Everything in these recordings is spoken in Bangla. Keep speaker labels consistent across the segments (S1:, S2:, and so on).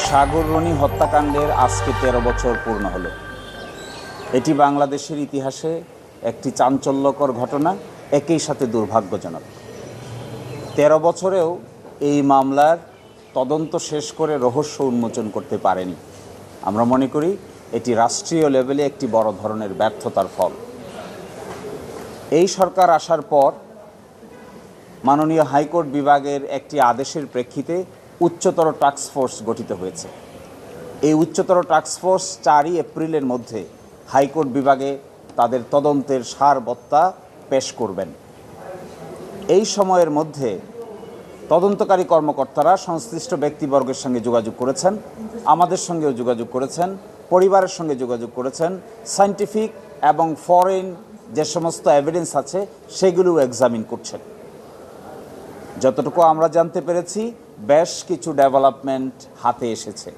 S1: সাগররণী হত্যাকাণ্ডের আজকে ১৩ বছর পূর্ণ হলো। এটি বাংলাদেশের ইতিহাসে একটি চাঞ্চল্যকর ঘটনা, একই সাথে দুর্ভাগ্যজনক। ১৩ বছরেও এই মামলার তদন্ত শেষ করে রহস্য উন্মোচন করতে পারেনি। আমরা মনে করি এটি রাষ্ট্রীয় লেভেলে একটি বড় ধরনের ব্যর্থতার ফল। এই সরকার আসার পর মাননীয় হাইকোর্ট বিভাগের একটি আদেশের প্রেক্ষিতে উচ্চতর টাস্কফোর্স গঠিত হয়েছে। এই উচ্চতর টাস্কফোর্স ৪ই এপ্রিলের মধ্যে হাইকোর্ট বিভাগে তাদের তদন্তের সারবত্তা পেশ করবেন। এই সময়ের মধ্যে তদন্তকারী কর্মকর্তারা সংশ্লিষ্ট ব্যক্তিবর্গের সঙ্গে যোগাযোগ করেছেন, আমাদের সঙ্গেও যোগাযোগ করেছেন, পরিবারের সঙ্গে যোগাযোগ করেছেন, সায়েন্টিফিক এবং ফরেন যে সমস্ত এভিডেন্স আছে সেগুলো এক্সামিন করছেন। যতটুকু আমরা জানতে পেরেছি, বেশ কিছু ডেভেলপমেন্ট হাতে এসেছে।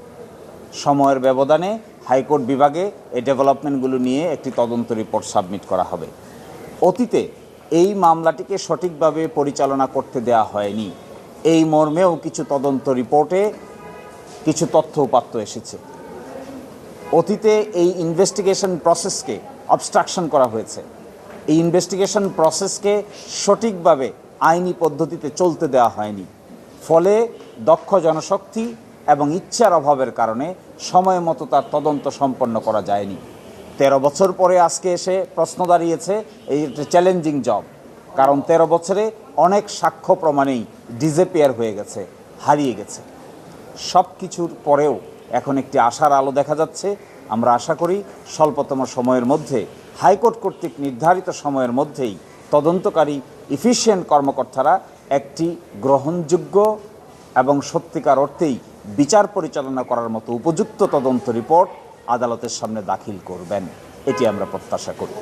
S1: সময়ের ব্যবধানে হাইকোর্ট বিভাগে এই ডেভেলপমেন্টগুলো নিয়ে একটি তদন্ত রিপোর্ট সাবমিট করা হবে। অতীতে এই মামলাটিকে সঠিকভাবে পরিচালনা করতে দেওয়া হয়নি, এই মর্মেও কিছু তদন্ত রিপোর্টে কিছু তথ্য উপাত্ত এসেছে। অতীতে এই ইনভেস্টিগেশন প্রসেসকে অবস্ট্রাকশন করা হয়েছে, এই ইনভেস্টিগেশন প্রসেসকে সঠিকভাবে আইনি পদ্ধতিতে চলতে দেওয়া হয়নি। ফলে দক্ষ জনশক্তি এবং ইচ্ছার অভাবের কারণে সময় মতো তার তদন্ত সম্পন্ন করা যায়নি। ১৩ বছর পরে আজকে এসে প্রশ্ন দাঁড়িয়েছে, এই একটা চ্যালেঞ্জিং জব, কারণ ১৩ বছরে অনেক সাক্ষ্য প্রমাণেই ডিসঅ্যাপিয়ার হয়ে গেছে, হারিয়ে গেছে। সব কিছুর পরেও এখন একটি আশার আলো দেখা যাচ্ছে। আমরা আশা করি স্বল্পতম সময়ের মধ্যে, হাইকোর্ট কর্তৃক নির্ধারিত সময়ের মধ্যেই তদন্তকারী এফিশিয়েন্ট কর্মকর্তারা একটি গ্রহণযোগ্য এবং সত্যিকার অর্থেই বিচার পরিচালনা করার মতো উপযুক্ত তদন্ত রিপোর্ট আদালতের সামনে দাখিল করবেন, এটি আমরা প্রত্যাশা করি।